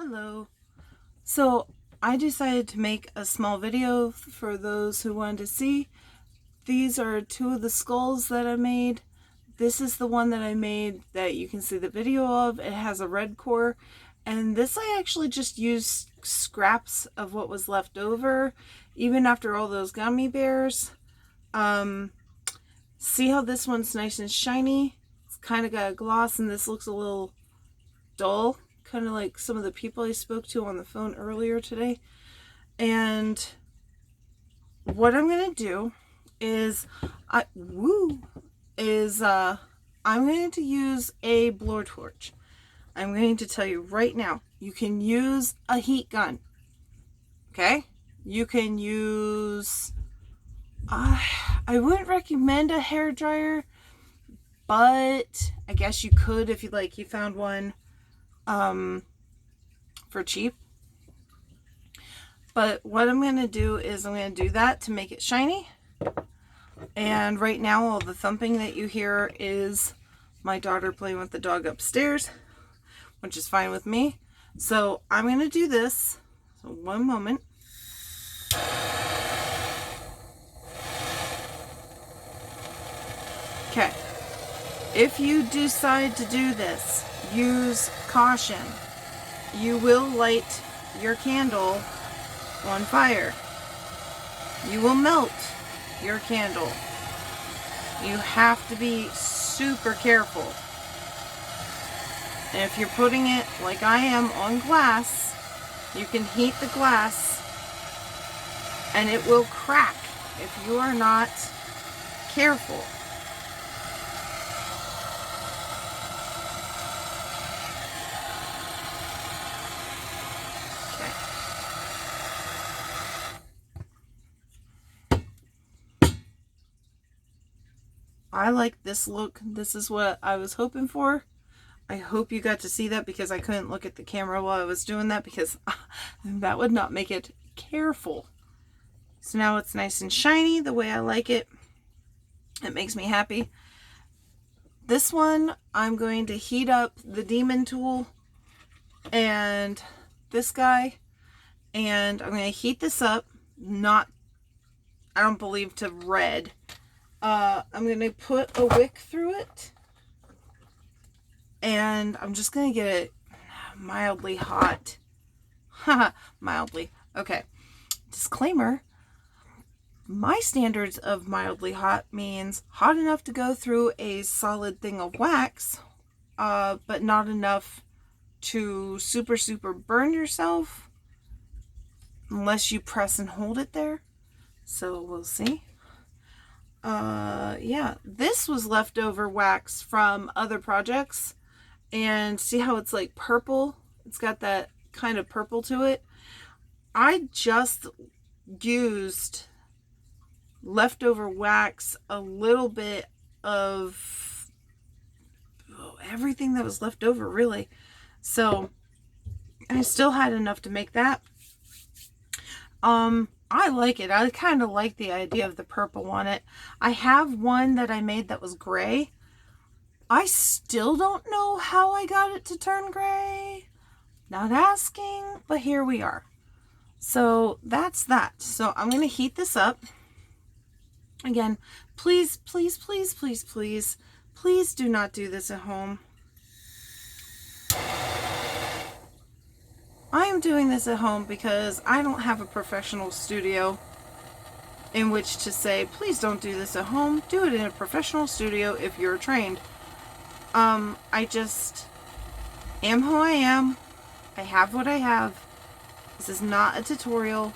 Hello. So I decided to make a small video for those who wanted to see. These are two of the skulls that I made. This is the one that I made that you can see the video of. It has a red core. And this I actually just used scraps of what was left over, even after all those gummy bears. See how this one's nice and shiny? It's kind of got a gloss, and this looks a little dull, kind of like some of the people I spoke to on the phone earlier today. And what I'm going to do is I'm going to use a blowtorch. I'm going to tell you right now, you can use a heat gun. Okay? You can use I wouldn't recommend a hair dryer, but I guess you could if you found one for cheap. But what I'm going to do is I'm going to do that to make it shiny. And right now all the thumping that you hear is my daughter playing with the dog upstairs, which is fine with me. So I'm going to do this. So one moment. Okay. If you decide to do this, use caution. You will light your candle on fire. You will melt your candle. You have to be super careful. And if you're putting it, like I am, on glass, you can heat the glass and it will crack if you are not careful. I like this look. This is what I was hoping for. I hope you got to see that, because I couldn't look at the camera while I was doing that, because that would not make it careful. So now it's nice and shiny the way I like it. It makes me happy. This one, I'm going to heat up the demon tool and this guy, and I'm going to heat this up, I don't believe to red. I'm going to put a wick through it, and I'm just going to get it mildly hot. Mildly. Okay. Disclaimer. My standards of mildly hot means hot enough to go through a solid thing of wax, but not enough to super burn yourself unless you press and hold it there. So we'll see. Yeah, this was leftover wax from other projects, and see how it's like purple? It's got that kind of purple to it. I just used leftover wax, a little bit of everything that was left over, really. So I still had enough to make that. I like it. I kind of like the idea of the purple on it. I have one that I made that was gray. I still don't know how I got it to turn gray. Not asking, but here we are. So that's that. So I'm going to heat this up. Again, please do not do this at home. I am doing this at home because I don't have a professional studio in which to say, please don't do this at home. Do it in a professional studio if you're trained. I just am who I am. I have what I have. This is not a tutorial.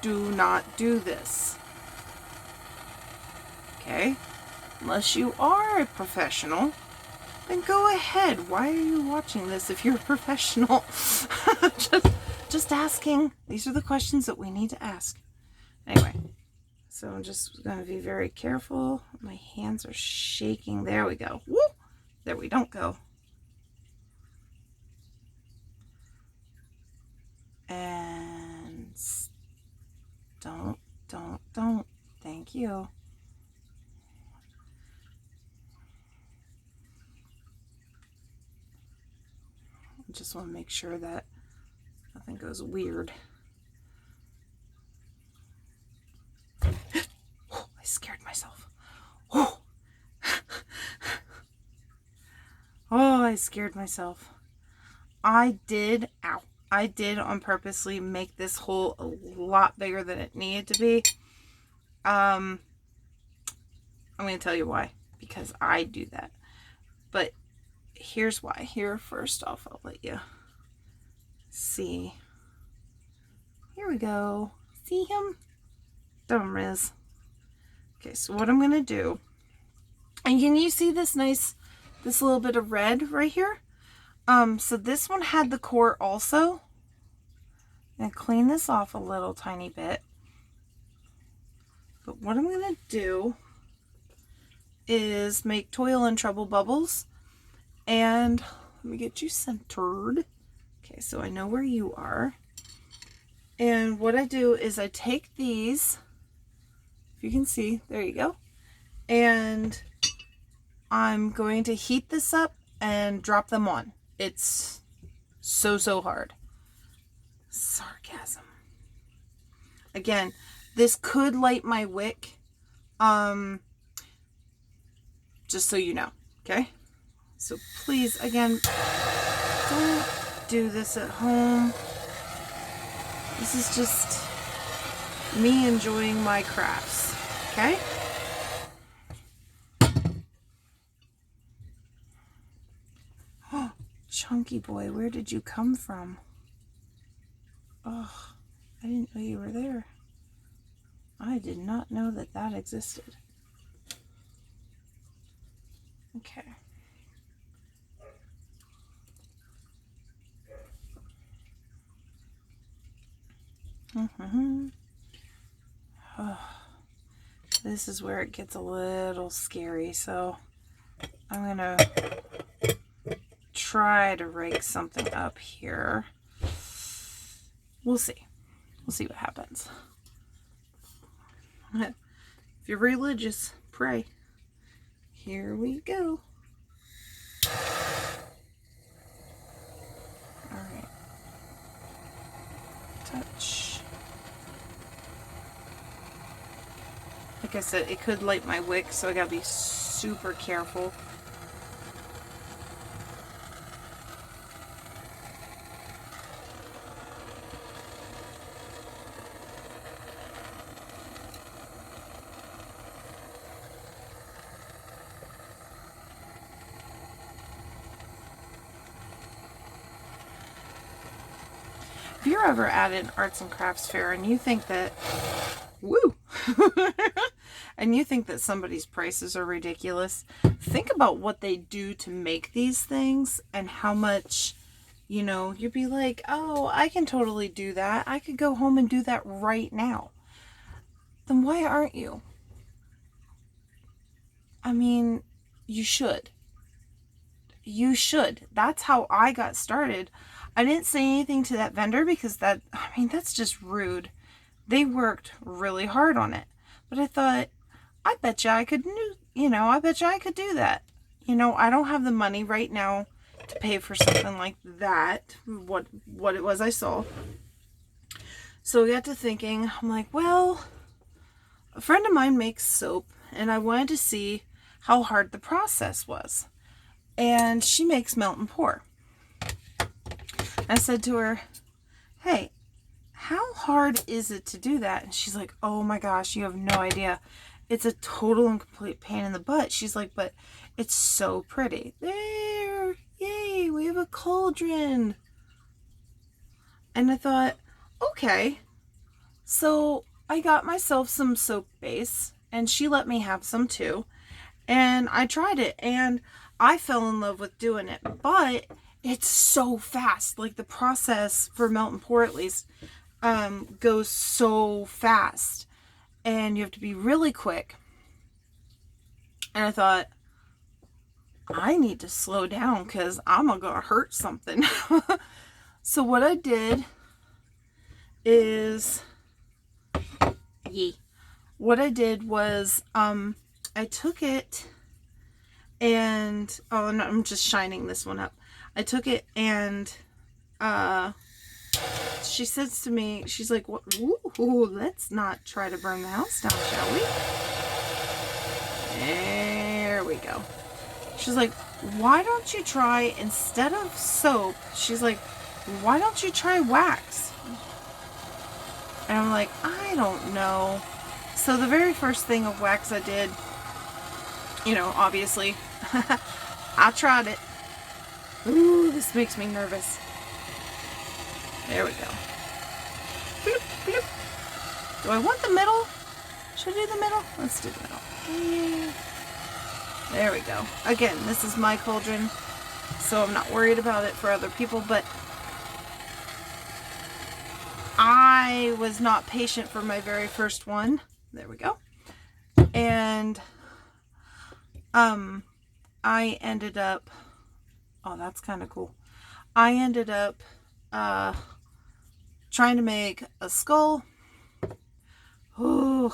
Do not do this. Okay? Unless you are a professional, then go ahead. Why are you watching this if you're a professional? just asking. These are the questions that we need to ask. Anyway, so I'm just going to be very careful. My hands are shaking. There we go. Woo! There we don't go. And don't. Thank you. just want to make sure that nothing goes weird. Oh, I scared myself. Oh. Oh, I scared myself. I did on purposely make this hole a lot bigger than it needed to be. I'm going to tell you why. Because I do that. But here's why. Here, first off, I'll let you see. Here we go. See him? Dumb Riz. Okay, so what I'm going to do, and can you see this little bit of red right here? So this one had the core also. I'm going to clean this off a little tiny bit. But what I'm going to do is make Toil and Trouble bubbles. And let me get you centered. Okay, so I know where you are. And what I do is I take these, if you can see, there you go. And I'm going to heat this up and drop them on. It's so hard. Sarcasm. Again, this could light my wick. Just so you know, okay? So please, again, don't do this at home. This is just me enjoying my crafts, okay? Oh, Chunky boy, where did you come from? Oh, I didn't know you were there. I did not know that that existed. Okay. Oh, this is where it gets a little scary, so I'm gonna try to rig something up here. We'll see. We'll see what happens. If you're religious, pray. Here we go. All right. Touch. Like I said, it could light my wick, so I gotta be super careful. If you're ever at an arts and crafts fair and you think that, woo, and you think that somebody's prices are ridiculous, think about what they do to make these things and how much, you know, you'd be like, oh, I can totally do that. I could go home and do that right now. Then why aren't you? I mean, you should. You should. That's how I got started. I didn't say anything to that vendor because that's just rude. They worked really hard on it. But I thought, I bet you I could do that. You know, I don't have the money right now to pay for something like that, what it was I saw. So I got to thinking, I'm like, well, a friend of mine makes soap, and I wanted to see how hard the process was. And she makes melt and pour. I said to her, hey, how hard is it to do that? And she's like, oh my gosh, you have no idea. It's a total and complete pain in the butt. She's like, but it's so pretty. There, yay, we have a cauldron. And I thought, okay. So I got myself some soap base, and she let me have some too. And I tried it, and I fell in love with doing it. But it's so fast. Like, the process for melt and pour, at least, goes so fast. And you have to be really quick. And I thought, I need to slow down because I'm going to hurt something. So what I did is, what I did was, I took it and, oh, no, I'm just shining this one up. I took it and she says to me, she's like, "What? Ooh, let's not try to burn the house down, shall we?" There we go. She's like, "Why don't you try, instead of soap," she's like, "why don't you try wax?" And I'm like, I don't know. So the very first thing of wax I did, you know, obviously, I tried it. Ooh, this makes me nervous. There we go. Bloop, bloop. Do I want the middle? Should I do the middle? Let's do the middle. Yeah. There we go. Again, this is my cauldron, so I'm not worried about it for other people, but I was not patient for my very first one. There we go. And I ended up, oh, that's kind of cool. I ended up trying to make a skull. Ooh.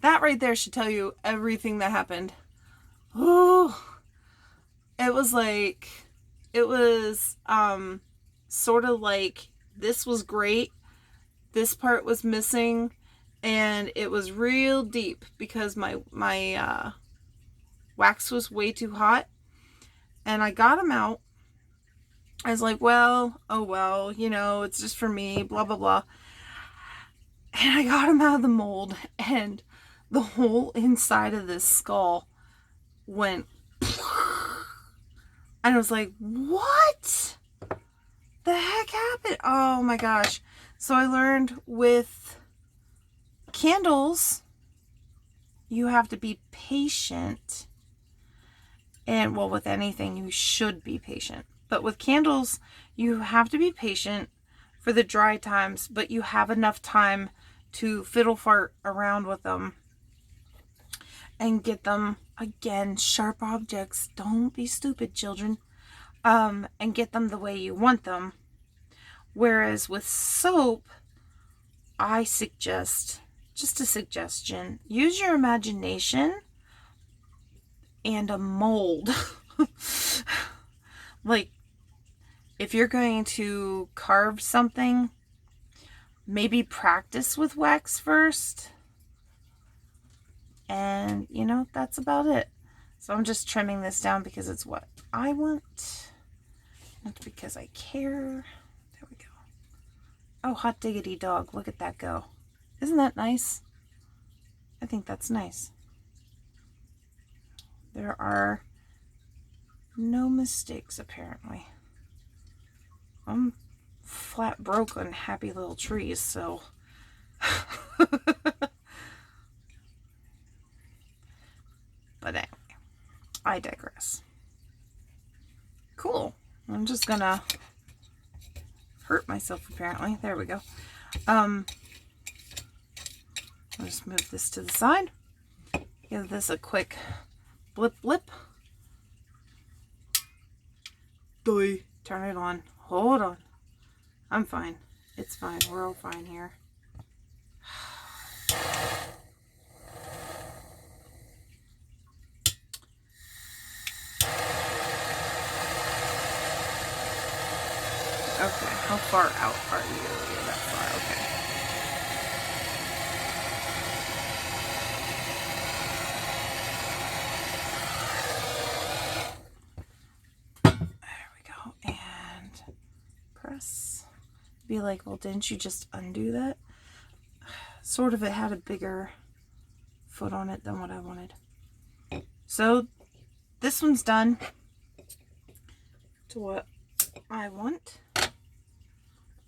That right there should tell you everything that happened. Ooh. It was like, it was sort of like, this was great, this part was missing, and it was real deep because my wax was way too hot. And I got them out. I was like, well, oh well, you know, it's just for me, blah blah blah. And I got them out of the mold, and the whole inside of this skull went, and I was like, what the heck happened? Oh my gosh. So I learned with candles, you have to be patient. And well, with anything, you should be patient. But with candles, you have to be patient for the dry times, but you have enough time to fiddle fart around with them and get them, again, sharp objects. Don't be stupid, children. And get them the way you want them. Whereas with soap, I suggest, just a suggestion, use your imagination and a mold. Like, if you're going to carve something, maybe practice with wax first. And, you know, that's about it. So I'm just trimming this down because it's what I want. Not because I care. There we go. Oh, hot diggity dog. Look at that go. Isn't that nice? I think that's nice. There are no mistakes, apparently. I'm flat broke on happy little trees, so... But anyway, I digress. Cool. I'm just gonna hurt myself, apparently. There we go. I'll just move this to the side. Give this a quick blip blip. Turn it on. Hold on. I'm fine. It's fine. We're all fine here. Okay, how far out are you? You're that far, okay. There we go, and press. Be like, well, didn't you just undo that? Sort of, it had a bigger foot on it than what I wanted. So, this one's done to what I want.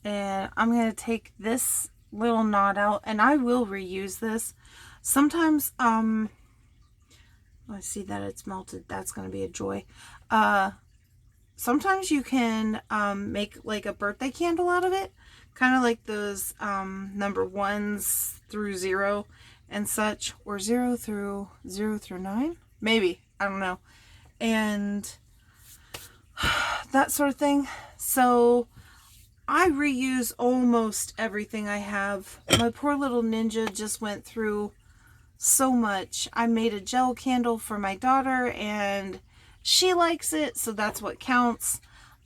And I'm going to take this little knot out, and I will reuse this. Sometimes, I see that it's melted. That's going to be a joy. Sometimes you can make like a birthday candle out of it. Kind of like those number 1s through 0 and such. Or 0 through 9. Maybe. I don't know. And that sort of thing. So I reuse almost everything I have. My poor little ninja just went through so much. I made a gel candle for my daughter and she likes it, so that's what counts.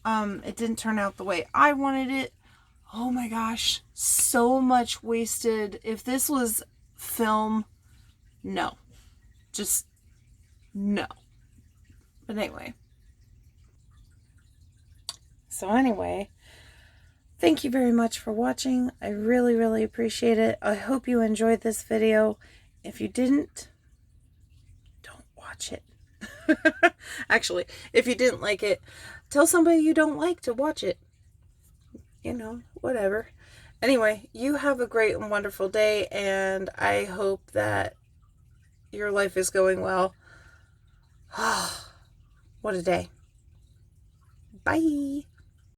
It didn't turn out the way I wanted it. Oh my gosh, so much wasted. If this was film, no. Just no. But anyway. So anyway, thank you very much for watching. I really, really appreciate it. I hope you enjoyed this video. If you didn't, don't watch it. Actually, if you didn't like it, tell somebody you don't like to watch it. You know, whatever. Anyway, you have a great and wonderful day, and I hope that your life is going well. What a day. Bye.